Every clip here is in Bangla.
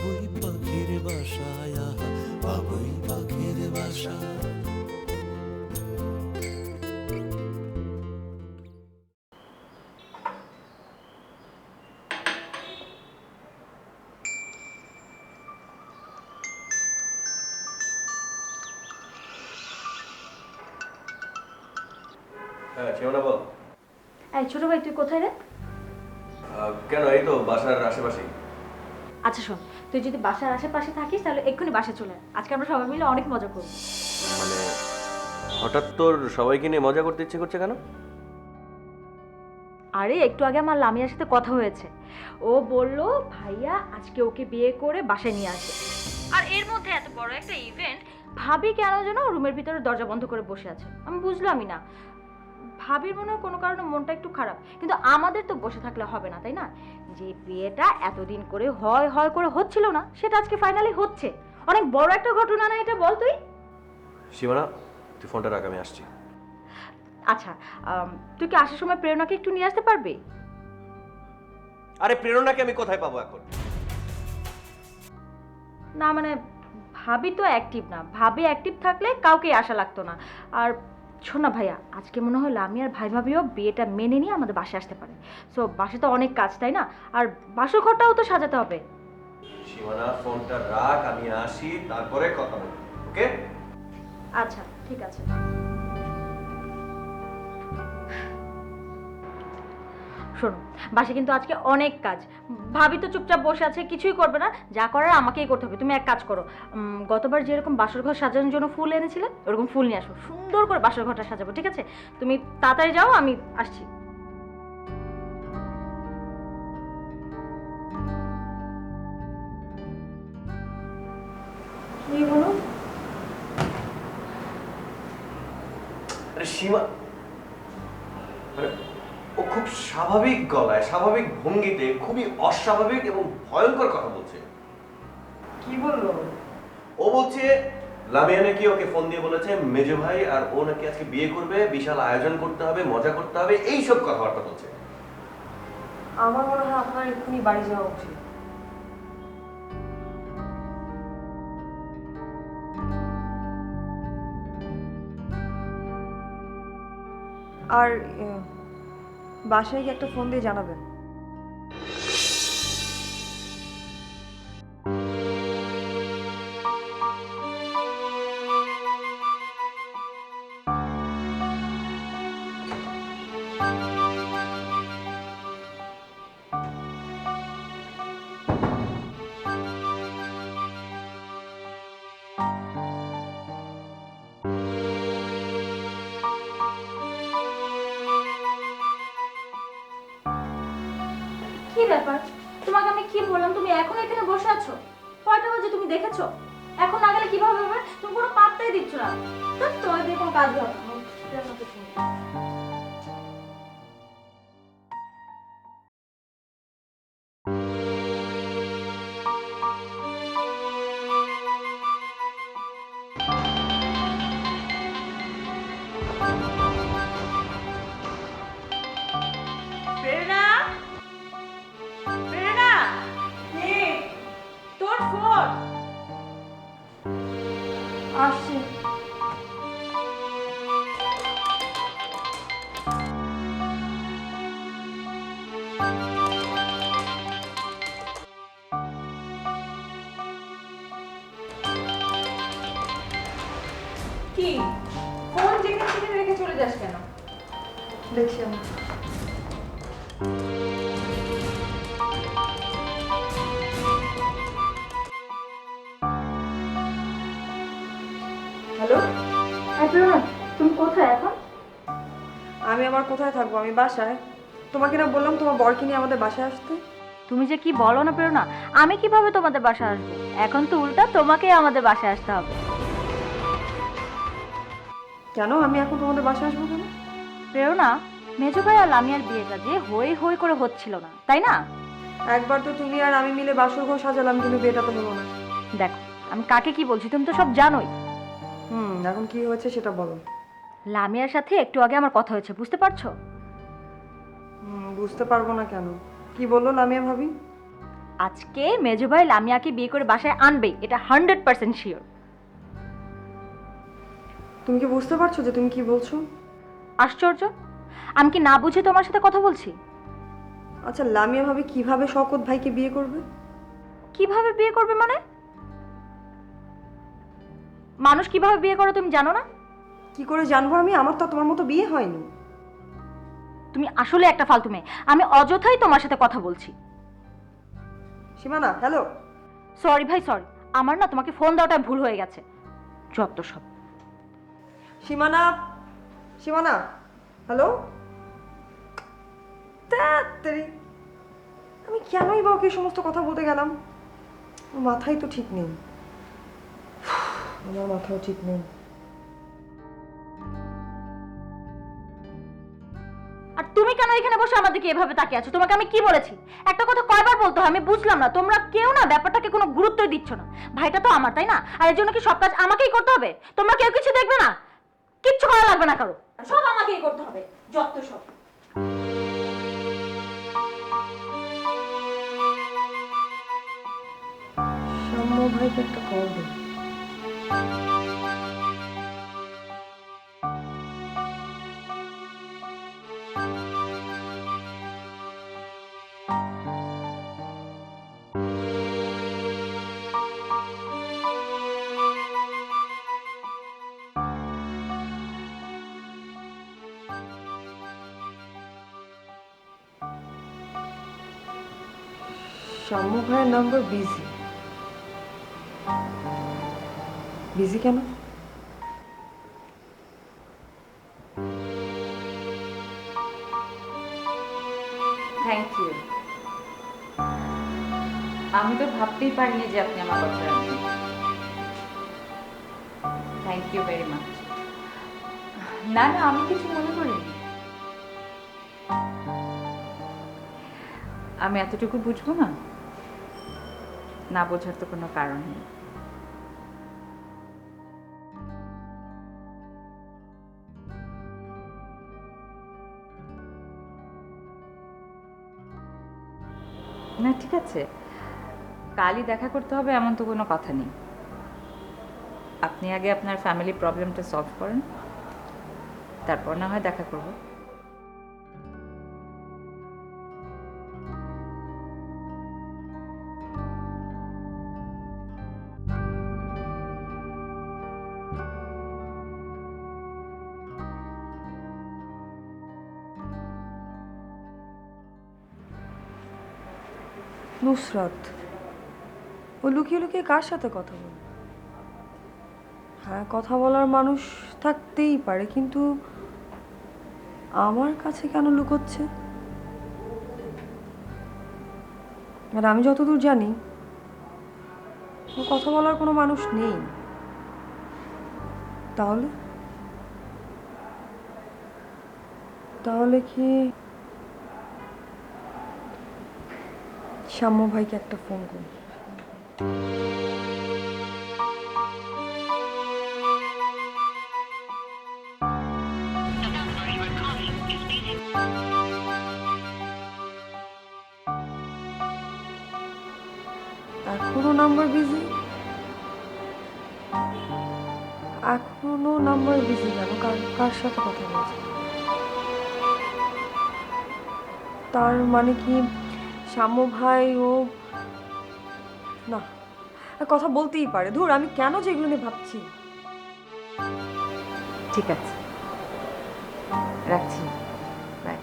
বাবুই পাখির বাসায়, আহা বাবুই পাখির বাসা। হ্যাঁ, সীমানা বল। এই ছোট ভাই, তুই কোথায় রে? কেন, এই তো বাসার আশেপাশেই। আচ্ছা শোন, তুই যদি বাসার আশেপাশে থাকিস তাহলে এক্ষুনি বাসায় চলে আয়। আজকে আমরা সবাই মিলে অনেক মজা করব। মানে হঠাৎ তোর সবাইকে নিয়ে মজা করতে ইচ্ছে করছে কেন? আরে একটু আগে আমার লামিয়ার সাথে কথা হয়েছে। ও বলল ভাইয়া আজকে ওকে বিয়ে করে বাসায় নিয়ে আসে। আর এর মধ্যে এত বড় একটা ইভেন্ট, ভাবি কেন যেন রুমের ভিতরে দরজা বন্ধ করে বসে আছে। আমি বুঝলামই না। ভাবির মনে হয় কোনো কারণে মনটা একটু খারাপ, কিন্তু আমাদের তো বসে থাকলে হবে না, তাই না? যে বিয়েটা এতদিন করে হয় হয় করে হচ্ছিল না, সেটা আজকে ফাইনালি হচ্ছে। অনেক বড় একটা ঘটনা না এটা, বল তুই? সীমানা, তুই ফোনটা রাখ, আমি আসছি। আচ্ছা, তুই কি আসার সময় প্রেরণাকে একটু নিয়ে আসতে পারবি? আরে প্রেরণাকে আমি কোথায় পাবো এখন? না মানে ভাবি তো অ্যাক্টিভ না, ভাবি অ্যাক্টিভ থাকলে কাউকে আসা লাগতো না। আর শোন না ভাইয়া, আজকে মনে হলো আমি আর ভাই ভাবিও বিয়েটা মেনে নিয়ে আমাদের বাসায় আসতে পারে। সো বাসে তো অনেক কাজ, তাই না? আর বাসর ঘরটাও তো সাজাতে হবে। সীমানা, ফোনটা রাখ, আমি আসি, তারপরে কথা বলবো, ওকে? আচ্ছা ঠিক আছে। শোনো, বাসে কিন্তু আজকে অনেক কাজ। ভাবি তো চুপচাপ বসে আছে, কিছুই করবে না। যা করার আমাকেই করতে হবে। তুমি এক কাজ করো, গতবার যেরকম বাসর ঘর সাজানোর জন্য ফুল এনেছিলে ওরকম ফুল নিয়ে আসো, সুন্দর করে বাসর ঘরটা সাজাবো, ঠিক আছে? তুমি তাড়াতাড়ি যাও, আমি আসছি। কি বলো? আরে সীমা, মানে ও খুব স্বাভাবিক গলায়, স্বাভাবিক ভঙ্গিতে খুবই অস্বাভাবিক এবং ভয়ঙ্কর কথা বলছে। কি বললো? ও বলছে লামিয়া নাকি ওকে ফোন দিয়ে বলেছে মেজো ভাই আর ও নাকি আজকে বিয়ে করবে, বিশাল আয়োজন করতে হবে, মজা করতে হবে, এইসব কথাবার্তা বলছে। আমার মনে হয় আপনার এক্ষুনি বাড়ি যাওয়া উচিত। আর বাসায় গিয়ে একটা ফোন দিয়ে জানাবেন। কি ব্যাপার? তোমাকে আমি কি বললাম, তুমি এখন এখানে বসে আছো? কয়টা বাজে তুমি দেখেছো? এখন না গেলে কিভাবে হবে? তুমি কোনো পাত্তাই দিচ্ছ না। তোমার দিয়ে কোনো কাজ হবে না। প্রেরণা, প্রেরণা, তোর ফোন আসছি। কি ফোন যেখানে সেখানে রেখে চলে যাস কেন? দেখছি আমি। হ্যালো, প্রেরণা, তুমি কোথায় এখন? আমি আমার কোথায় থাকবো? আমি বাসায়। তোমাকে না বললাম তোমার বরকে নিয়ে আমাদের বাসায় আসতে? তুমি যে কি বলো না প্রেরণা, আমি কিভাবে তোমাদের বাসায় আসবো? এখন তো উল্টা তোমাকেই আমাদের বাসায় আসতে হবে। কেন আমি এখন তোমাদের বাসায় আসবো কেন? প্রেরণা, মেজো ভাই আর লামিয়ার বিয়েটা যে হই হই করে হচ্ছিল না, তাই না? একবার তো তুমি আর আমি মিলে বাসর ঘর সাজালাম, কিন্তু বিয়েটা তো হলো না। দেখো আমি কাকে কি বলছি তুমি তো সব জানোই। এখন কি হয়েছে সেটা বলো। লামিয়ার সাথে একটু আগে আমার কথা হয়েছে, বুঝতে পারছো? বুঝতে পারবো না কেন? কি বললো লামিয়া ভাবি? আজকে মেজো ভাই লামিয়াকে বিয়ে করে বাসায় আনবেই, এটা 100% শিওর। তুমি কি বুঝতে পারছো যে তুমি কি বলছো? আশ্চর্য, আমি কি না বুঝে তোমার সাথে কথা বলছি? আচ্ছা, লামিয়া ভাবে কিভাবে শওকত ভাইকে বিয়ে করবে? কিভাবে বিয়ে করবে মানে? মানুষ কিভাবে বিয়ে করে তুমি জানো না? কি করে জানবো আমি? আমার তো তোমার মতো বিয়ে হয়নি। তুমি আসলে একটা ফালতু মেয়ে, আমি অযথাই তোমার সাথে কথা বলছি। সীমানা, হ্যালো। সরি ভাই সরি, আমার না তোমাকে ফোন দেওয়াটা ভুল হয়ে গেছে। যত সব। সীমানা, সীমানা, হ্যালো। তাড়াতাড়ি, আমি কেনই বা ওকে এই সমস্ত কথা বলতে গেলাম? ওর মাথাই তো ঠিক নেই। আমার মাথাও ঠিক নেই। আর তুমি কেন এখানে বসে আমার দিকে এভাবে তাকিয়ে আছো? তোমাকে আমি কি বলেছি? একটা কথা কয়বার বলতে হয় আমি বুঝলাম না। তোমরা কেউ না ব্যাপারটাকে কোনো গুরুত্বই দিচ্ছ না। ভাইটা তো আমার, তাই না? আর এর জন্য কি সব কাজ আমাকেই করতে হবে? তোমরা কেউ কিছু দেখবে না? কিচ্ছু করা লাগবে না কারো, সব আমাকেই করতে হবে। যত সব। সাম্য ভাইকে একটা কল দিই। সাম্য ভাইয়ের নাম্বার বিজি। বিজি কেন? Thank you. আমি তো ভাবতেই পারিনি যে আপনি আমার কথা রাখবেন। Thank you very much. না না, আমি কিছু মনে করিনি। আমি এতটুকু বুঝবো না? না বোঝার তো কোনো কারণ নেই। না ঠিক আছে, কালই দেখা করতে হবে এমন তো কোনো কথা নেই। আপনি আগে আপনার ফ্যামিলি প্রবলেমটা সলভ করেন, তারপর না হয় দেখা করব। নুসরাত ও লুকিয়ে লুকিয়ে কার সাথে কথা বলে? হ্যাঁ, কথা বলার মানুষ থাকতেই পারে, কিন্তু আমার কাছে কেন লুকোচ্ছে? আর আমি যতদূর জানি ও কথা বলার কোনো মানুষ নেই। তাহলে তাহলে কি শ্যাম্য ভাইকে একটা ফোন করি। এখনো নাম্বার বিজি? এখনো নাম্বার বিজি কেন? কার সাথে কথা বলছে? তার মানে কি শ্যাম্য ভাই ও না কথা বলতেই পারে। ধুর, আমি কেন যে এগুলো নিয়ে ভাবছি। ঠিক আছে, রাখছি, বাই।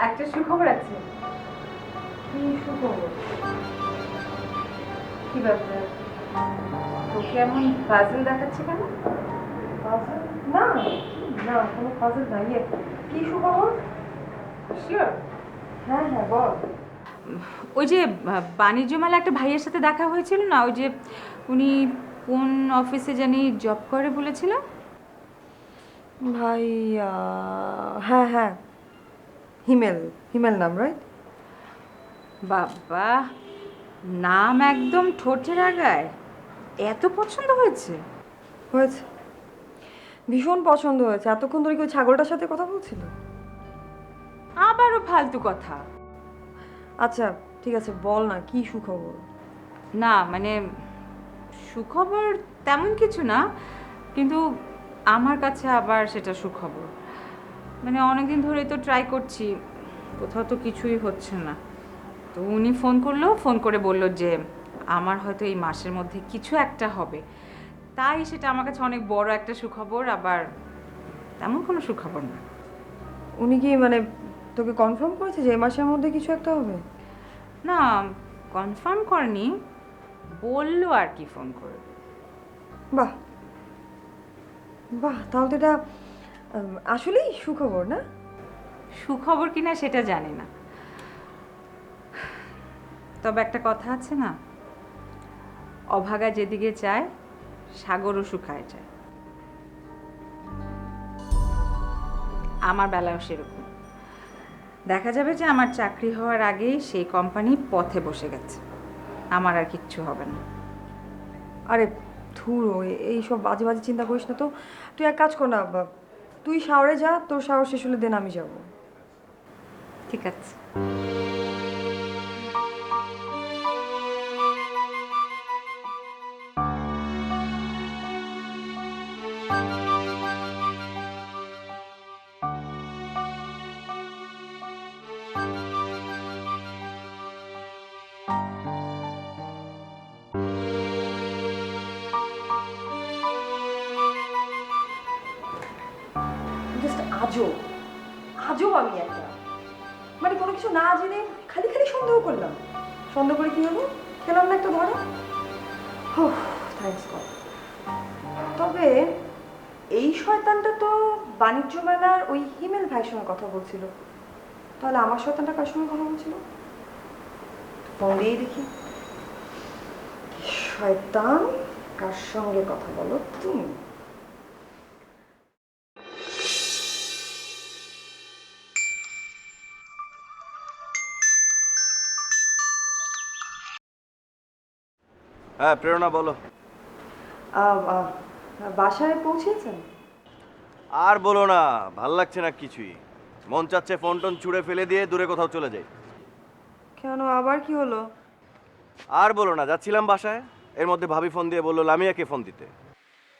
একটা সুখবর আছে। কি সুখবর? কি ব্যাপার, তোকে এমন পাজল দেখাচ্ছে কেন? পাজল? না না, কোনো পাজল নাই। কি সুখবর? শিওর? হ্যাঁ হ্যাঁ, বল। ওই যে বাণিজ্য মেলা একটা ভাইয়ের সাথে দেখা হয়েছিল না, ওই যে উনি কোন অফিসে জানি জব করে বলেছিল। ভাই হ্যাঁ হ্যাঁ, হিমেল, হিমেল নাম, রাইট? বাবা, নাম একদম ঠোঁটের আগায়, এত পছন্দ হয়েছে? হয়েছে, ভীষণ পছন্দ হয়েছে। এতক্ষণ ধরে কি ওই ছাগলটার সাথে কথা বলছিল? আবারও ফালতু কথা। আচ্ছা ঠিক আছে, বল না কি সুখবর। না মানে সুখবর তেমন কিছু না, কিন্তু আমার কাছে আবার সেটা সুখবর। মানে অনেকদিন ধরেই তো ট্রাই করছি, কোথাও তো কিছুই হচ্ছে না। তো উনি ফোন করলো, ফোন করে বলল যে আমার হয়তো এই মাসের মধ্যে কিছু একটা হবে। তাই সেটা আমার কাছে অনেক বড় একটা সুখবর, আবার তেমন কোনো সুখবর না। উনি কি মানে তোকে কনফার্ম করেছে যে এই মাসের মধ্যে কিছু একটা হবে? না, কনফার্ম করেনি, বললো আর কি ফোন করে। বাহ বাহ, তাহলে তো এটা আসলেই সুখবর না? সুখবর কিনা সেটা জানি না, তবে একটা কথা আছে না, অভাগা যেদিকে চায় সাগরও শুকায় যায়। আমার বেলাও সেরকম। দেখা যাবে যে আমার চাকরি হওয়ার আগেই সেই কোম্পানি পথে বসে গেছে, আমার আর কিচ্ছু হবে না। আরে ধুরো, এইসব বাজে বাজে চিন্তা করিস না তো। তুই এক কাজ কর না, তুই শাওরে যা, তোর শাওর শেষ হলে দেন আমি যাব। ঠিক আছে। জাস্ট আজব, আজব আমি একটা। মানে কোনো কিছু না জেনে খালি খালি সন্দেহ করলাম। সন্দেহ করে কি হলো? খেলাম না একটা ধরা। Thanks god. তবে এই শয়তানটা তো বাণিজ্য মেলার ওই হিমেল ভাইয়ের সঙ্গে কথা বলছিল। তাহলে আমার শয়তানটা কার সঙ্গে কথা বলছিল? ফোন দিয়েই দেখি। শয়তান কার সঙ্গে কথা বলো তুমি? হ্যাঁ প্রেরণা, বলো। বাসায় পৌঁছেছেন? আর বলো না, ভাল লাগছে না কিছুই। মন চাচ্ছে ফোন টোন ছুঁড়ে ফেলে দিয়ে দূরে কোথাও চলে যাই। কেন, আবার কি হলো? আর বলো না, যাচ্ছিলাম বাসায়, এর মধ্যে ভাবি ফোন দিয়ে বললো লামিয়াকে ফোন দিতে।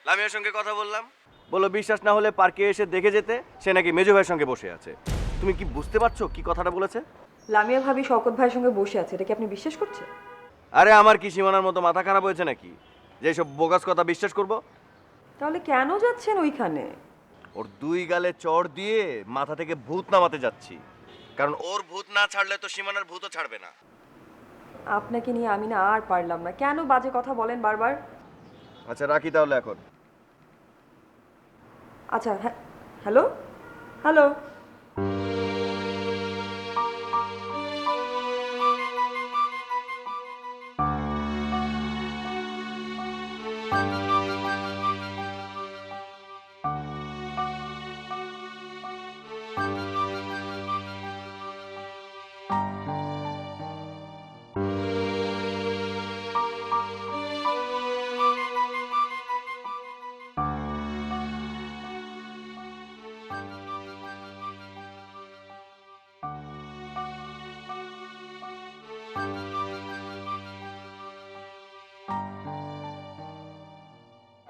লামিয়ার সঙ্গে কথা বললাম, বললো বিশ্বাস না হলে পার্কে এসে দেখে যেতে, সে নাকি মেজো ভাইয়ের সঙ্গে বসে আছে। তুমি কি বুঝতে পারছো কি কথাটা বলেছে? লামিয়া ভাবি শওকত ভাইয়ের সঙ্গে বসে আছে, এটা কি আপনি বিশ্বাস করছেন? আরে আমার কি সীমানার মতো মাথা খারাপ হয়েছে নাকি যে সব বোগাস কথা বিশ্বাস করব? তাহলে কেন যাচ্ছেন ওইখানে? ওর দুই গালে চড় দিয়ে মাথা থেকে ভূত নামাতে যাচ্ছি, কারণ ওর ভূত না ছাড়লে তো সীমানার ভূতও ছাড়বে না। আপনাকে নিয়ে আমি না আর পারলাম না, কেন বাজে কথা বলেন বারবার। আচ্ছা রাখি তাহলে এখন। আচ্ছা হ্যাঁ, হ্যালো হ্যালো।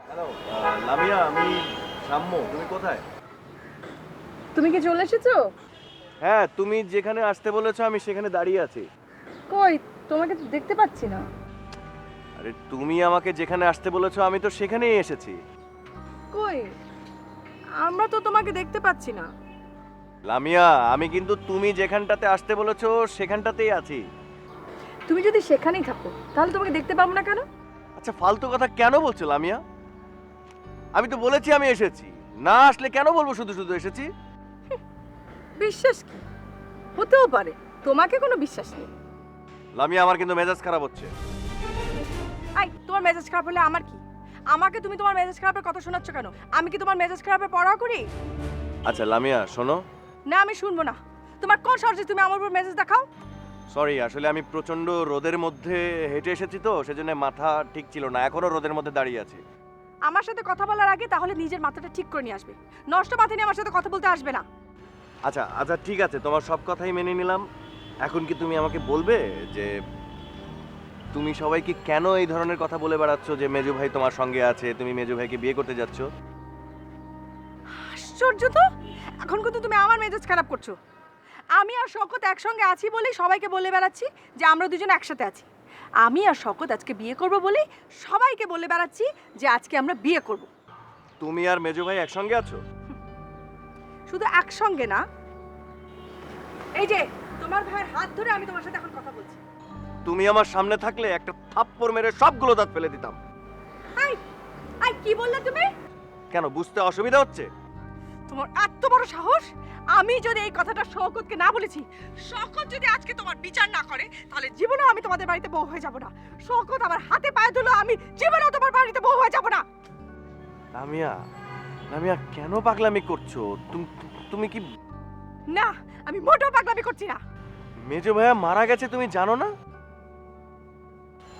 হ্যালো লামিয়া, আমি সাম্য, তুমি কোথায়? তুমি কি চলে এসেছো? হ্যাঁ, তুমি যেখানে আসতে বলেছো আমি সেখানে দাঁড়িয়ে আছি। কই, তোমাকে তো দেখতে পাচ্ছি না। আরে তুমি আমাকে যেখানে আসতে বলেছো আমি তো সেখানেই এসেছি। কই, আমরা তো তোমাকে দেখতে পাচ্ছি না। লামিয়া, আমি কিন্তু তুমি যেখানটাতে আসতে বলেছো সেখানটাতেই আছি। তুমি যদি সেখানেই থাকো তাহলে তোমাকে দেখতে পাবো না কেন? আচ্ছা ফালতু কথা কেন বলছো লামিয়া? আমি তো বলেছি আমি এসেছি, না আসলে কেন বলবো শুধু শুধু এসেছি? বিশ্বাস কি? হতেও পারে তোমাকে কোনো বিশ্বাস নেই, লামিয়া, আমার কিন্তু মেজাজ খারাপ হচ্ছে। আই, তোমার মেজাজ খারাপ হলে আমার কি? আমাকে তুমি তোমার মেজাজ খারাপের কথা শোনাচ্ছ কেন? আমি কি তোমার মেজাজ খারাপের পরোয়া করি? আচ্ছা লামিয়া শোনো। না, আমি শুনবো না। তোমার কোন সাহসে তুমি আমার উপর মেজাজ দেখাও? সরি, আসলে আমি প্রচন্ড রোদের মধ্যে হেঁটে এসেছি তো, সেজন্য মাথা ঠিক ছিল না, এখনো রোদের মধ্যে দাঁড়িয়ে আছি। আমার সাথে কথা বলার আগে তাহলে নিজের মাথাটা ঠিক করে নিয়ে আসবে। নষ্ট মাথা নিয়ে আমার সাথে কথা বলতে আসবে না। আচ্ছা আচ্ছা ঠিক আছে, তোমার সব কথাই মেনে নিলাম। এখন কি তুমি আমাকে বলবে যে তুমি সবাইকে কেন এই ধরনের কথা বলে বেড়াচ্ছ যে মেজু ভাই তোমার সঙ্গে আছে, তুমি মেজু ভাইকে বিয়ে করতে যাচ্ছ? আশ্চর্য তো! এখন কিন্তু তুমি আমার মেজাজ খারাপ করছো। আমি আর শওকত একসঙ্গে আছি বলেই সবাইকে বলে বেড়াচ্ছি যে আমরা দুজন একসাথে আছি। আমি আর শওকত আজকে বিয়ে করব বলেই সবাইকে বলে বেড়াচ্ছি যে আজকে আমরা বিয়ে করব। তুমি আর মেজু ভাই একসঙ্গে আছো? শুধু একসঙ্গে না, এই যে তোমার ভাইয়ের হাত ধরে আমি তোমার সাথে এখন কথা বলছি। তুমি আমার সামনে থাকলে একটা থাপ্পড় মেরে সবগুলো দাঁত ফেলে দিতাম। আই আই, কি বললে তুমি? কেন, বুঝতে অসুবিধা হচ্ছে? তোমার এত বড় সাহস! আমি যদি এই কথাটা শওকতকে না বলেছি, শওকত যদি আজকে তোমার বিচার না করে, তাহলে জীবনেও আমি তোমাদের বাড়িতে বউ হয়ে যাব না। শওকত আমার হাতে পায়ে ধুলো, আমি জীবনেও তোমার বাড়িতে বউ হয়ে যাব না। লামিয়া, লামিয়া কেন পাগলামি করছো? তুমি কি? না, আমি মোটেও পাগলামি করছি না। মেজো ভাইয়া মারা গেছে তুমি জানো না?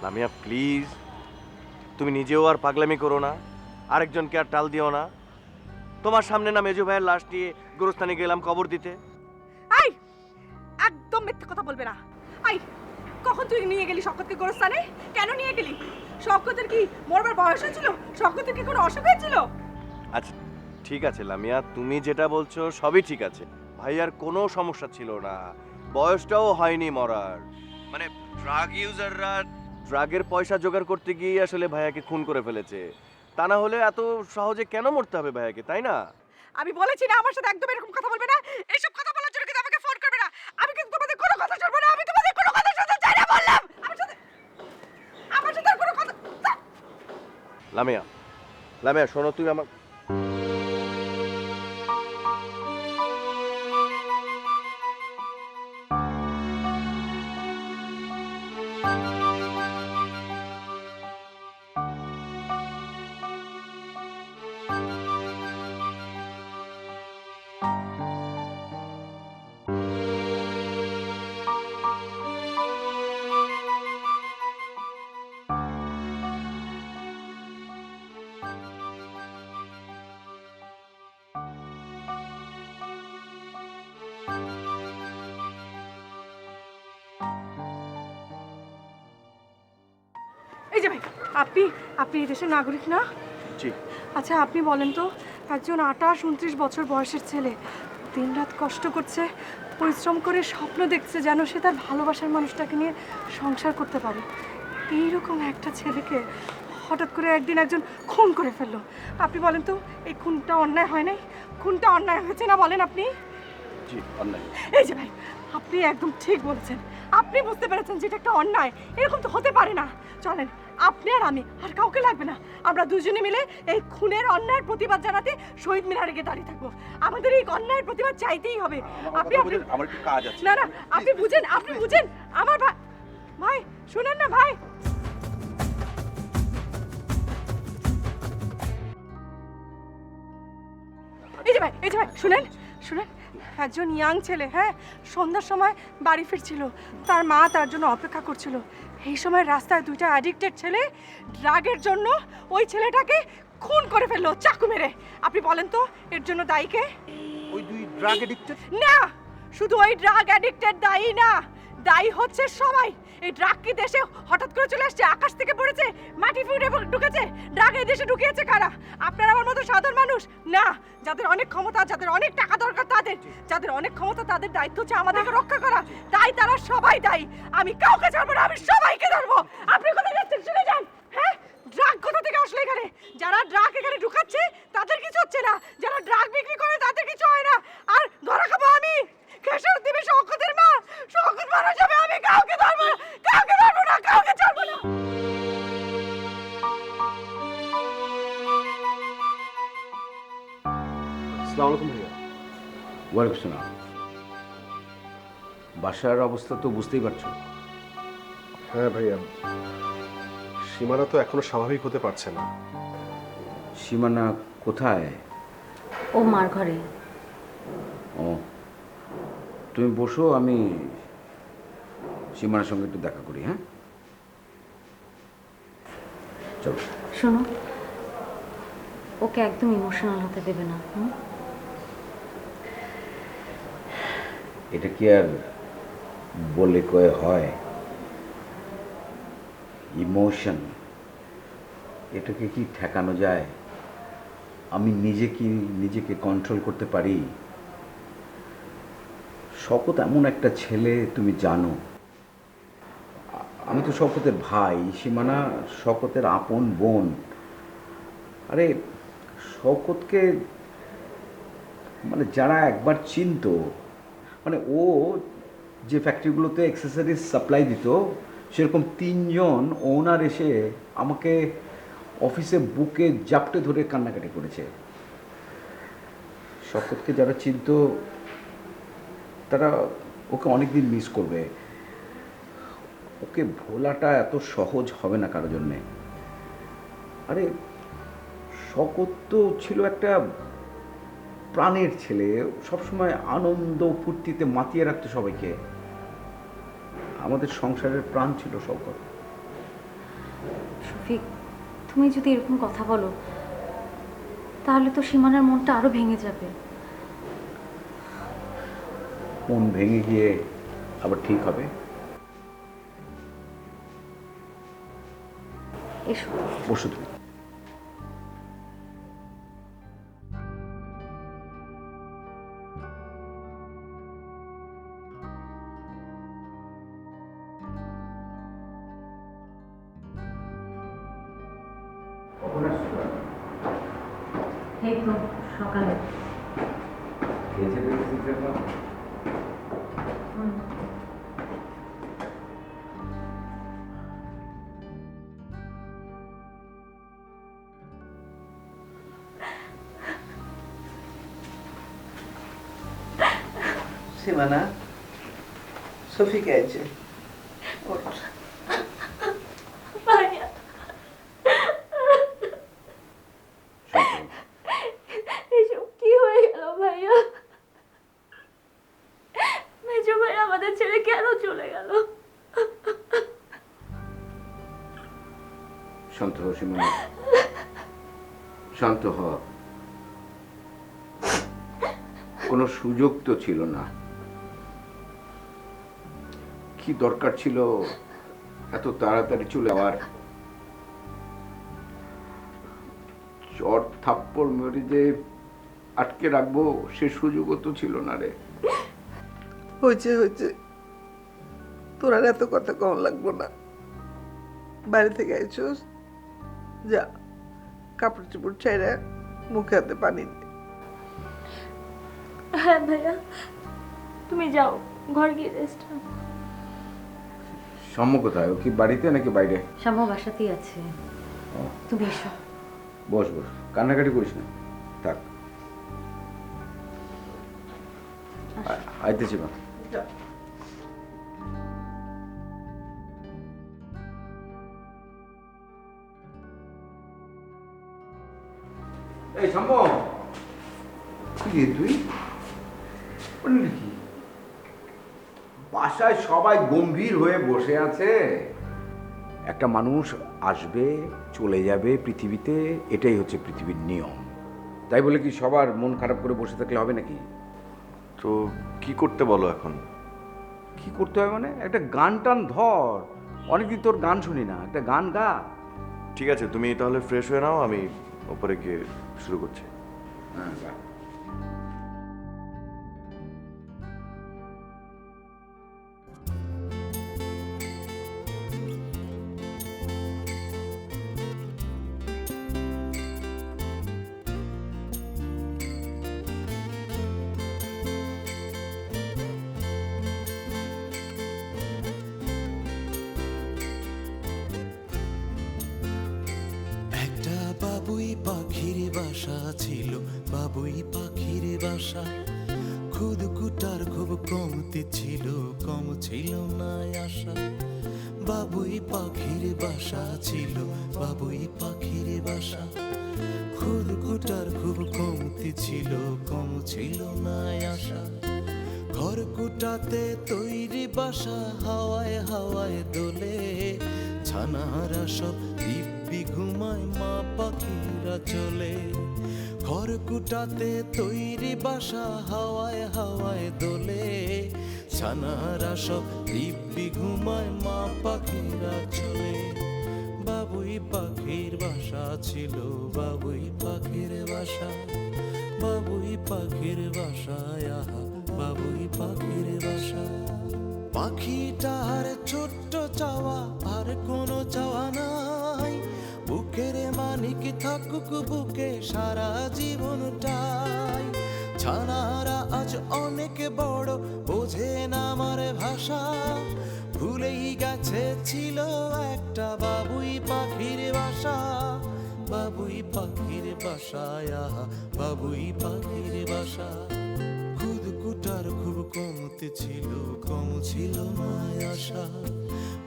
লামিয়া প্লিজ, তুমি নিজেও আর পাগলামি করো না, আরেকজনকে আর টাল দিও না। তোমার সামনে না মেজো ভাইয়ের লাশ নিয়ে গোরস্থানে গেলাম কবর দিতে। আই, একদম মিথ্যে কথা বলবে না। আই, কখন তুই নিয়ে গেলি শওকতকে গোরস্থানে? কেন নিয়ে গেলি? শওকতের কি মরবার বয়স হয়েছিল? শওকতের কি কোনো অসুখ হয়েছিল? আচ্ছা ঠিক আছে লামিয়া, তুমি যেটা বলছো সবই ঠিক আছে। ভাইয়ার কোনো সমস্যা ছিল না, বয়সটাও হয়নি মরার। মানে ড্রাগ ইউজাররা ড্রাগের পয়সা জোগাড় করতে গিয়ে আসলে ভাইয়াকে খুন করে ফেলেছে। তা না হলে এত সহজে কেন মরতে হবে ভাইয়াকে, তাই না? আমি বলেছি না আমার সাথে একদম এরকম কথা বলবে না। এইসব কথা বলার জন্য কিন্তু আমাকে ফোন করবে না। আমি কিন্তু তোমাদের কোনো কথা শুনবো না। আমি তোমাদের কোনো কথা শুনতে চাই না বললাম। আমার সাথে আর কোনো কথা। লামিয়া, লামিয়া শোনো, তুমি আমার এই যে ভাই, আপনি আপনি এই দেশের নাগরিক না? জি। আচ্ছা আপনি বলেন তো, একজন 28-29 বছর বয়সের ছেলে দিনরাত কষ্ট করছে, পরিশ্রম করে স্বপ্ন দেখছে যেন সে তার ভালোবাসার মানুষটাকে নিয়ে সংসার করতে পারে। এইরকম একটা ছেলেকে হঠাৎ করে একদিন একজন খুন করে ফেললো। আপনি বলেন তো, এই খুনটা অন্যায় হয় নাই? খুনটা অন্যায় হয়েছে না বলেন আপনি? জি অন্যায়। এই যে ভাই, আপনি একদম ঠিক বলেছেন। আপনি বুঝতে পেরেছেন যেটা একটা অন্যায়। এরকম তো হতে পারে না। চলেন, আপনি আর আমি আর কাউকে লাগবে না, আমরা দুজনে মিলে এই খুনের অন্যায়ের প্রতিবাদ জানাতে শহীদ মিনারে গিয়ে দাঁড়িয়ে থাকবো। আমাদের এই অন্যায়ের প্রতিবাদ চাইতেই হবে। আপনি আমার একটু কাজ আছে। না না, আপনি বুঝেন, আপনি বুঝেন আমার ভাই। ভাই শুনেন না ভাই। এই যে ভাই, এই যে ভাই, শুনেন শুনেন। একজন ইয়াং ছেলে, হ্যাঁ, সন্ধ্যার সময় বাড়ি ফিরছিল। তার মা তার জন্য অপেক্ষা করছিল। এই সময় রাস্তায় দুইটা অ্যাডিক্টেড ছেলে ড্রাগের জন্য ওই ছেলেটাকে খুন করে ফেললো চাকু মেরে। আপনি বলেন তো এর জন্য দায়ী কে? ওই দুই ড্রাগ এডিক্টেড? না, শুধু ওই ড্রাগ অ্যাডিক্টেড দায়ী না, দায়ী হচ্ছে সবাই। এই ড্রাগ কি দেশে হঠাৎ করে চলে আসছে, আকাশ থেকে পড়েছে, মাটি ফুঁড়ে ঢুকেছে? ড্রাগ এই দেশে ঢুকিয়েছে কারা? আপনার আমার মতো সাধারণ মানুষ না, যাদের অনেক ক্ষমতা, যাদের অনেক টাকা দরকার, তাদের যাদের অনেক ক্ষমতা, তাদের দায়িত্ব হচ্ছে আমাদেরকে রক্ষা করা। তাই তারা সবাই দায়ী। আমি কাউকে ছাড়বো না, আমি সবাইকে ধরবো। আপনি কোথায় যাচ্ছেন শুনে যান। হ্যাঁ, ড্রাগ কোথা থেকে আসলে এখানে? যারা ড্রাগ এখানে ঢুকাচ্ছে তাদের কিছু হচ্ছে না, যারা ড্রাগ বিক্রি করে তাদের কিছু হয় না। আর ধরা খাবো আমি, খেসারত দিবে শওকতের মা। শওকত মারা যাবে, আমি কাউকে ধরবো না, কাউকে ধরবো না, কাউকে ছাড়বো না। আসসালামু আলাইকুম ভাইয়া। ওয়ালাইকুম আসসালাম। বাসার অবস্থা তো বুঝতেই পারছো, হ্যাঁ ভাইয়া, সীমানা তো এখনো স্বাভাবিক হতে পারছে না। সীমানা কোথায়? ও মার ঘরে। ও, তুমি বসো, আমি সীমানার সঙ্গে একটু দেখা করি। হ্যাঁ, চলো। শোনো, ওকে একদম ইমোশনাল হতে দেবে না। এটা কি আর বলে কয়ে হয়? ইমোশন এটাকে কি ঠেকানো যায়? আমি নিজেকে কন্ট্রোল করতে পারি? শপথ এমন একটা ছেলে, তুমি জানো। আমি তো শপথের ভাই, সীমানা শপথের আপন বোন। আরে শওকতকে মানে যারা একবার চিনতো, মানে ও যে ফ্যাক্টরিগুলোতে অ্যাক্সেসরিজ সাপ্লাই দিত, সেরকম 3 জন ওনার এসে আমাকে অফিসে বুকে জাপটে ধরে কান্নাকাটি করেছে। শওকতকে যারা চিনতো তারা ওকে অনেকদিন মিস করবে। ওকে ভোলাটা এত সহজ হবে না কারোর জন্যে। আরে শওকত তো ছিল একটা প্রাণের ছেলে, সবসময় আনন্দ ফুর্তিতে মাতিয়ে রাখতো সবাইকে। আমাদের সংসারের প্রাণ ছিল শওকত। শফিক, তুমি যদি এরকম কথা বলো তাহলে তো সীমানার মনটা আরো ভেঙে যাবে। মন ভেঙে গিয়ে আবার ঠিক হবে? এসো। বসো তুমি। এই তো সকালে। সীমানা, সফি কে আছে? এসব কি হয়ে গেল ভাইয়া? মেজো ভাই আমাদের ছেড়ে কেন চলে গেল? শান্ত হও সীমানা, শান্ত হ। কোনো সুযোগ তো ছিল না। কি দরকার ছিল এত তাড়াতাড়ি চলে যাওয়ার? চর থাপ্পড় মেরে যে আটকে রাখবো সে সুযোগও তো ছিল না রে। হয়েছে হয়েছে, তোর আর এত কথা কম লাগবো না। বাড়ি থেকে আইছোস, যা কাপড় চোপড় ছাইরা মুখে হাতে পানি দে। হ্যাঁ ভাইয়া, তুমি যাও, ঘর গিয়ে রেস্ট নাও। সম্য কোথায়? ও কি বাড়িতে নাকি বাইরে? শ্যামা বাসাতেই আছে। তুমি এসো। বস বস, কান্নাকাটি করিস না, থাক। আইতেছি মা। যা। এই সম্ভ, কি তুই কি বাসায় সবাই গম্ভীর হয়ে বসে আছে? একটা মানুষ আসবে চলে যাবে পৃথিবীতে, এটাই হচ্ছে পৃথিবীর নিয়ম। তাই বলে কি সবার মন খারাপ করে বসে থাকলে হবে নাকি? তো কি করতে বলো এখন? কি করতে হবে মানে? একটা গান টান ধর, অনেকদিন তোর গান শুনি না, একটা গান গা। ঠিক আছে, তুমি তাহলে ফ্রেশ হয়ে নাও, আমি ওপরে গিয়ে শুরু করছি। হ্যাঁ গা। একটা বাবুই পাখির বাসা ছিল, বাবুই পাখির বাসা। খুদকুটার খুব কমতি ছিল, কম ছিল না আশা। বাবুই পাখির বাসা ছিল, বাবুই পাখির বাসা। খুরকুটার খুব কমতি ছিল, কম ছিল না আশা। খড়কুটাতে তৈরি বাসা হাওয়ায় হাওয়ায় দোলে, ছানারা সব দিব্যি ঘুমায়, মা পাখিরা চলে। খড়কুটাতে তৈরি বাসা হাওয়ায় হাওয়ায় দোলে, ছানারা সব দিব্যি ঘুমায়, মা পাখিরা চলে। বাবুই পাখির বাসা ছিল, বাবুই পাখির বাসা। বাবুই পাখির বাসায়, আহা বাবুই পাখির বাসা। পাখিটার ছোট্ট চাওয়া আর কোনো চাওয়া নাই, বুকের মানিক থাকুক বুকে সারা জীবনটাই। ছানারা আজ অনেক বড়, বোঝে না আমার ভাষা, ভুলেই গেছে ছিল একটা বাবুই পাখির বাসা। বাবুই পাখির বাসায়, আহা বাবুই পাখির বাসা। খুদকুটার খুব কমতে ছিল, কম ছিল না আশা।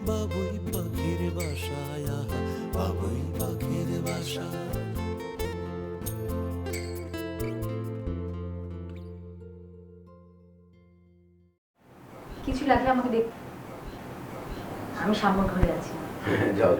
বাবুই পাখির বাসায়, আহা বাবুই পাখির বাসা। কিছু লাগলে আমাকে দেখ, আমি সামর ঘরে আছি। যাও।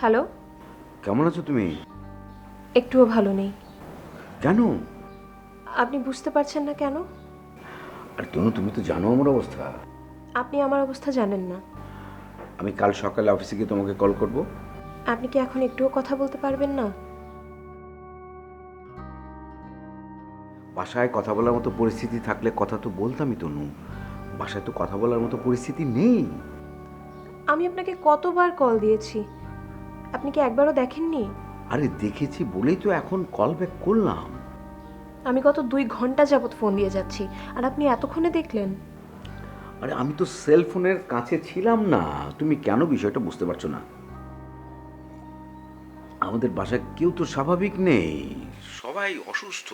হ্যালো, কেমন আছো তুমি? একটুও ভালো নেই। কেন? আপনি বুঝতে পারছেন না কেন? আর তুমি তো জানো আমার অবস্থা। আপনি আমার অবস্থা জানেন না। আমি কাল সকালে অফিসে গিয়ে তোমাকে কল করব। আপনি কি এখন একটুও কথা বলতে পারবেন না? বাসায় কথা বলার মতো পরিস্থিতি থাকলে কথা তো বলতামই তনু। বাসায় তো কথা বলার মতো পরিস্থিতি নেই। আমি আপনাকে কতবার কল দিয়েছি, আপনি কি একবারও দেখেননি? আরে দেখেছি বলেই তো এখন কল ব্যাক করলাম। আমি গত 2 ঘন্টা যাবত ফোন দিয়ে যাচ্ছি, আর আপনি এতক্ষণে দেখলেন? আরে আমি তো সেল ফোনের কাছে ছিলাম না। তুমি কেন বিষয়টা বুঝতে পারছো না? আমাদের বাসায় কেউ তো স্বাভাবিক নেই, সবাই অসুস্থ।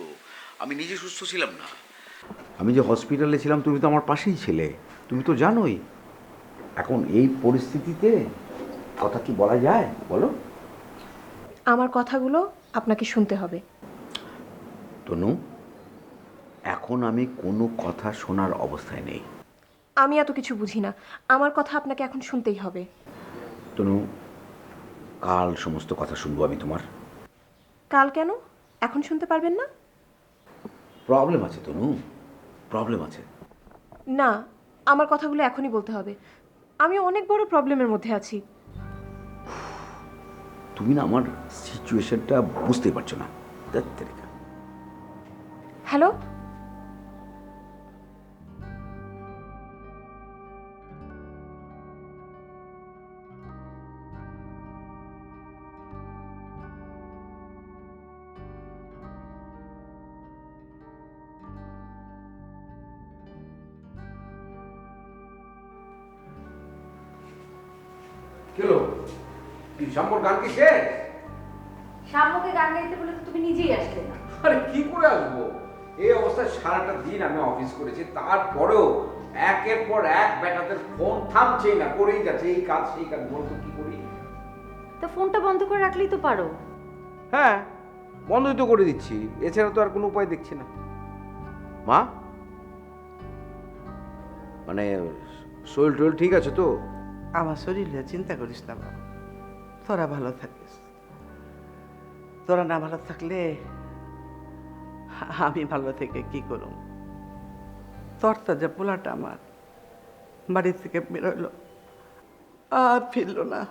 আমি নিজে সুস্থ ছিলাম না। আমি যে হসপিটালে ছিলাম তুমি তো আমার পাশেই ছিলে, তুমি তো জানোই। এখন এই পরিস্থিতিতে কথা কি বলা যায় বলো? আমার কথাগুলো আপনাকে শুনতে হবে। তনু, এখন আমি কোনো কথা শোনার অবস্থায় নেই। আমি এত কিছু বুঝি না, আমার কথা আপনাকে এখন শুনতেই হবে। তনু, কাল সমস্ত কথা শুনবো আমি তোমার। কাল কেন? এখন শুনতে পারবেন না? প্রবলেম আছে তনু, প্রবলেম আছে। না, আমার কথাগুলো এখনই বলতে হবে। আমি অনেক বড় প্রবলেমের মধ্যে আছি। তুমি না আমার সিচুয়েশনটা বুঝতেই পারছো না। হ্যালো, সম্পর্ক গান কি শেষ? শাম্যকে গান গাইতে বলে তো তুমি নিজেই আসলে না। আরে কি করে আসবো? এই অবস্থায় সারাটা দিন আমি অফিস করেছি, তারপরেও একের পর এক বেটাদের ফোন থামছেই না, করেই যাচ্ছে এই কাজ সেই কাজ। বলতো কি করি? তো ফোনটা বন্ধ করে রাখলেই তো পারো। হ্যাঁ, বন্ধই তো করে দিচ্ছি, এছাড়া তো আর কোনো উপায় দেখছি না। মা, মানে শরীর টরীর ঠিক আছে তো? আমার শরীর নিয়ে চিন্তা করিস না বাবা, তোরা ভালো থাকিস। তোরা না ভালো থাকলে আমি ভালো থেকে কি করুম? তোরটা যে পোলাটা আমার বাড়ি থেকে বেরোলো আর ফিরল না,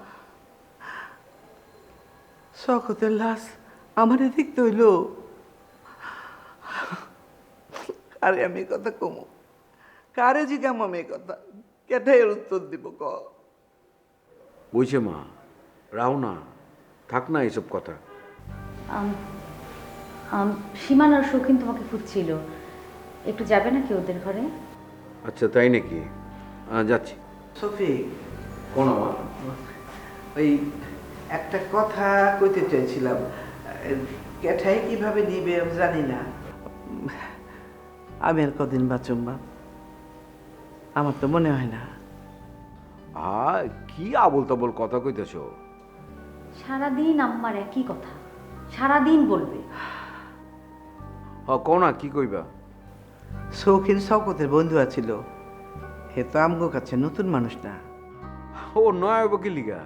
শখতের লাশ আমারে দেখতে হইল। আরে আমি এই কথা কমু কারে জিগাম? আমি এই কথা কেটাই উত্তর দিব ক? বইছে মা, রাও না, থাক না এসব কথা। সীমানার শৌখিন তোমাকে খুঁজছিল, একটু যাবে নাকি ওদের ঘরে? আচ্ছা তাই নাকি? যাচ্ছি। সফিক, কোন আমার? ওই একটা কথা কইতে চাইছিলাম, ক্যাঠাই কিভাবে নিবে আমি জানি না। আমি আর কদিন বাঁচুম বাপ, আমার তো মনে হয় না। কি আবল তাবল কথা কইতেছ? সারাদিন আম্মার একই কথা, সারাদিন বলবে। কও না, কি কইবা? শৌখিন শওকতের বন্ধু আছিল, হে তো আমগো কাছে নতুন মানুষ না। ও নয় হইব কি লিগা?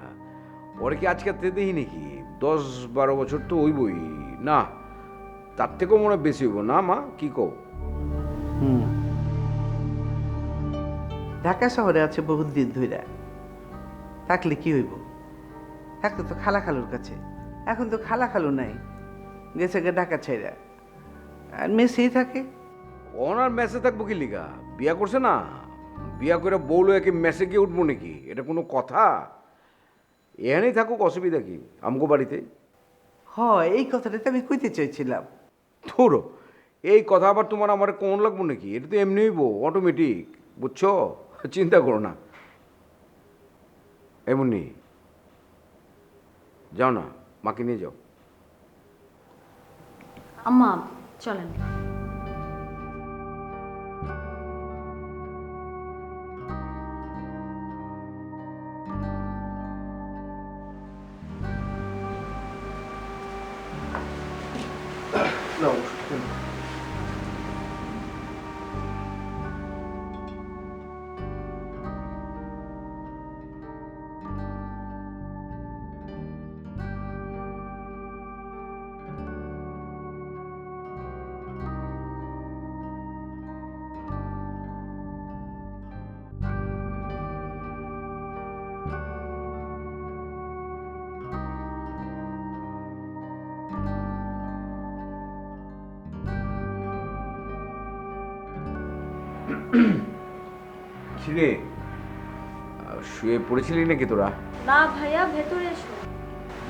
ওরে কি আজকে দেখি নাকি? 10-12 বছর তো হইবই না, তার থেকেও মনে হয় বেশি হইব না মা, কি কও? ঢাকা শহরে আছে বহুত দিন ধইরা, থাকলে কি হইব? থাকতো তো খালা খালুর কাছে, এখন তো খালা খালু নাই, গেছে গে ঢাকা ছাইরা, আর মেসেই থাকে। ওনার মেসে থাকবো কি লিগা? বিয়া করছে না, বিয়া করে বউলো একে মেসে গিয়ে উঠবো নাকি? এটা কোনো কথা? এখানেই থাকুক, অসুবিধা কি আমগো বাড়িতে? এই কথাটা তো আমি কইতে চাইছিলাম। ধরো এই কথা আবার তোমার আমার কোন লাগবো নাকি? এটা তো এমনি হইব, অটোমেটিক, বুঝছো? চিন্তা করো না, এমনি যাও না, মাকে নিয়ে যাও। আম্মা চলেন। ছিরে, শুয়ে পড়েছিলি নাকি তোরা? না ভাইয়া, ভেতরে এসো।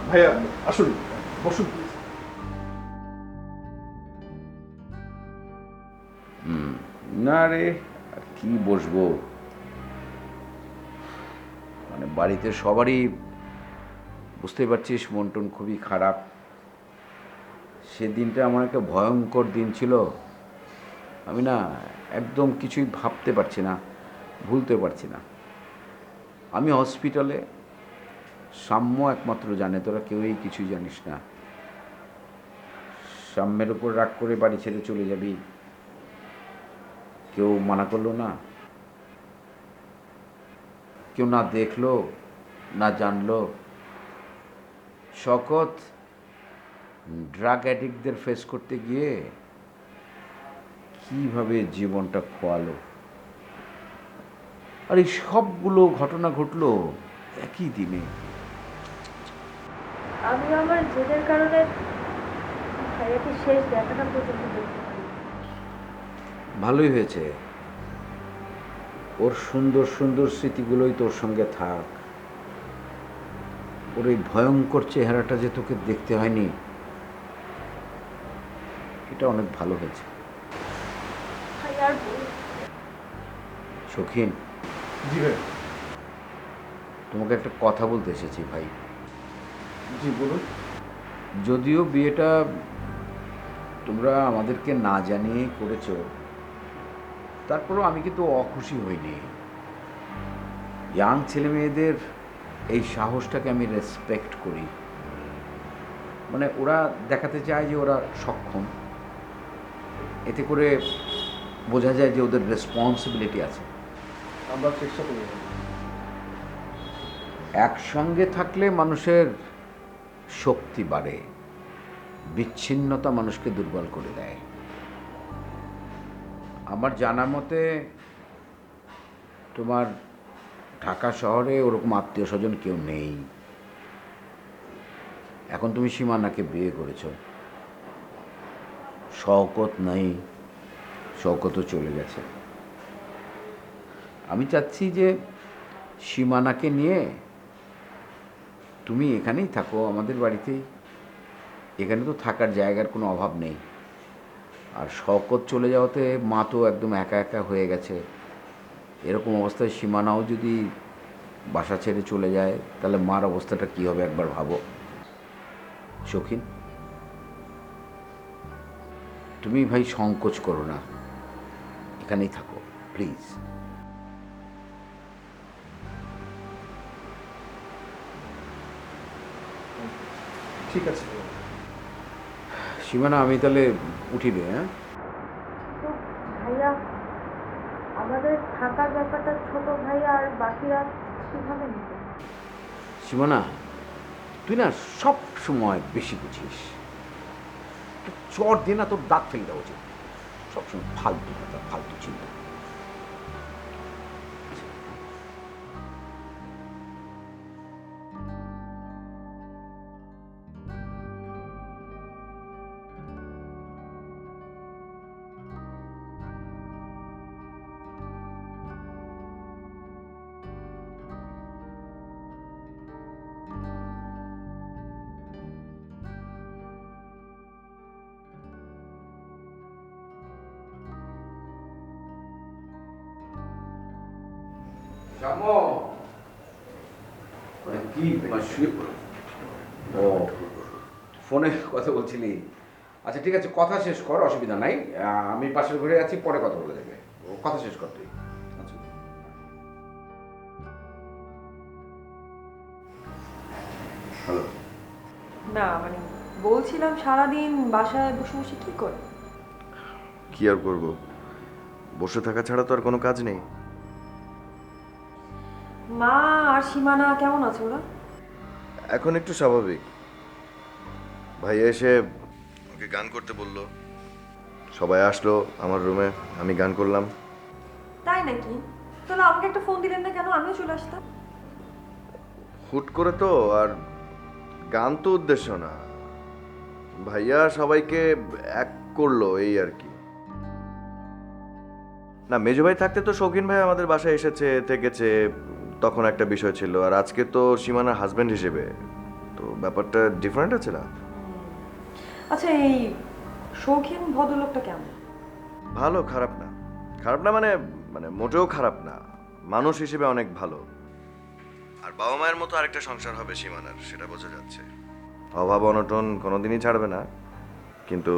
ভাইয়া আসুন, বসুন। না রে, আর কি বসবো, মানে বাড়িতে সবারই বুঝতেই পারছিস মন টন খুবই খারাপ। সেদিনটা আমার একটা ভয়ঙ্কর দিন ছিল, আমি না একদম কিছুই ভাবতে পারছি না, ভুলতে পারছি না। আমি হসপিটালে, সাম্য একমাত্র জানে, তোরা কেউই কিছুই জানিস না। সাম্যের উপর রাগ করে বাড়ি ছেড়ে চলে যাবি, কেউ মানা করলো না, কেউ না দেখলো না জানলো। শকত ড্রাগ অ্যাডিক্টদের ফেস করতে গিয়ে কিভাবে জীবনটা খোয়ালো, আর এই সবগুলো ঘটনা ঘটলো একই দিনে। আমি আমার জেদের কারণে ভাইয়াকে শেষ দেখাটা পর্যন্ত দেখতে পারি। ভালোই হয়েছে, ওর সুন্দর সুন্দর স্মৃতিগুলোই তোর সঙ্গে থাক। ওর এই ভয়ঙ্কর চেহারাটা যে তোকে দেখতে হয়নি, এটা অনেক ভালো হয়েছে। ভাইয়ার শৌখিন, জি ভাই। তোমাকে একটা কথা বলতে এসেছি ভাই। জি বলুন। যদিও বিয়েটা তোমরা আমাদেরকে না জানিয়ে করেছো, তারপরেও আমি কিন্তু অখুশি হইনি। ইয়াং ছেলে মেয়েদের এই সাহসটাকে আমি রেসপেক্ট করি। মানে ওরা দেখাতে চায় যে ওরা সক্ষম, এতে করে বোঝা যায় যে ওদের রেসপন্সিবিলিটি আছে। আমরা চেষ্টা করব। একসঙ্গে থাকলে মানুষের শক্তি বাড়ে, বিচ্ছিন্নতা মানুষকে দুর্বল করে দেয়। আমার জানা মতে তোমার ঢাকা শহরে ওরকম আত্মীয় স্বজন কেউ নেই। এখন তুমি সীমানাকে বিয়ে করেছ, শওকত নাই, শওকতও চলে গেছে। আমি চাচ্ছি যে সীমানাকে নিয়ে তুমি এখানেই থাকো, আমাদের বাড়িতেই। এখানে তো থাকার জায়গার কোনো অভাব নেই। আর শওকত চলে যাওয়াতে মা তো একদম একা একা হয়ে গেছে। এরকম অবস্থায় সীমানাও যদি বাসা ছেড়ে চলে যায় তাহলে মার অবস্থাটা কী হবে একবার ভাবো। শৌখিন, তুমি ভাই সংকোচ করো না, এখানেই থাকো প্লিজ। ঠিক আছে। সীমানা, আমি তাহলে উঠি রে। হ্যাঁ, তো ভাইয়া, আমাদের থাকার ব্যাপারটা ছোট ভাইয়া আর বাকিরা কিভাবে নিবে? সীমানা, তুই না সব সময় বেশি বুঝিস। চট দিয়ে না তোর দাঁত ফেলে দেওয়া উচিত। সবসময় ফালতু কথা, ফালতু চিন্তা। কি ও ফোনে কথা বলছিলি? আচ্ছা ঠিক আছে, কথা শেষ কর, অসুবিধা নাই। আমি পাশের ঘরে আছি, পরে কথা বলে দেবে। কথা শেষ কর তুই। আচ্ছা, হ্যালো। না মানে বলছিলাম সারাদিন বাসায় বসে বসে কি করে? কি আর করব, বসে থাকা ছাড়া তো আর কোনো কাজ নেই। মা আর সীমানা কেমন আছে ওরা? এখন একটু স্বাভাবিক। ভাইয়া এসে ওকে গান করতে বললো, সবাই আসলো আমার রুমে, আমি গান করলাম। তাই নাকি? তাহলে আমাকে একটা ফোন দিলেন না কেন? আমিও চলে আসতাম। হুট করে তো, আর গান তো উদ্দেশ্য না, ভাইয়া সবাইকে এক করলো এই আর কি। না, মেজো ভাই থাকতে তো শৌখিন ভাই আমাদের বাসায় এসেছে, থেকেছে, তখন একটা বিষয় ছিল। আর আজকে তো সীমানার হাজবেন্ড হিসেবে, তো ব্যাপারটা ডিফারেন্ট আছে না? আচ্ছা, এই শৌখিন ভদ্রলোকটা কেমন? ভালো, খারাপ না। খারাপ না মানে মানে মোটেও খারাপ না, মানুষ হিসেবে অনেক ভালো। আর বাবা মায়ের মতো আরেকটা সংসার হবে সীমানার, সেটা বোঝা যাচ্ছে। অভাব অনটন কোনোদিনই ছাড়বে না, কিন্তু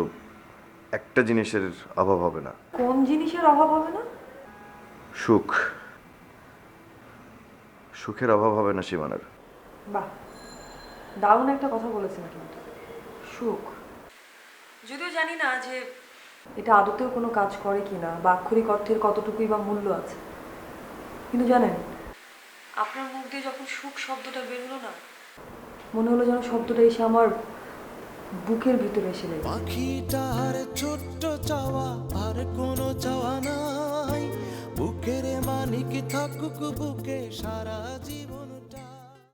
একটা জিনিসের অভাব হবে না। কোন জিনিসের অভাব হবে না? সুখ। সুখের অভাব হবে না সীমানার। বাহ, দারুণ একটা কথা বলেছেন কিন্তু। সুখ। যদিও জানি না যে এটা আদতেও কোনো কাজ করে কিনা, বা আক্ষরিক অর্থের কতটুকুই বা মূল্য আছে, কিন্তু জানেন আপনার মুখ দিয়ে যখন সুখ শব্দটা বেরোলো না, মনে হলো যেন শব্দটা এসে আমার বুকের ভিতরে এসে লেগে। পাখিটার ছোট্ট চাওয়া আর কোনো চাওয়া নাই, বুকের মানিক থাকুক বুকে সারা জীবন।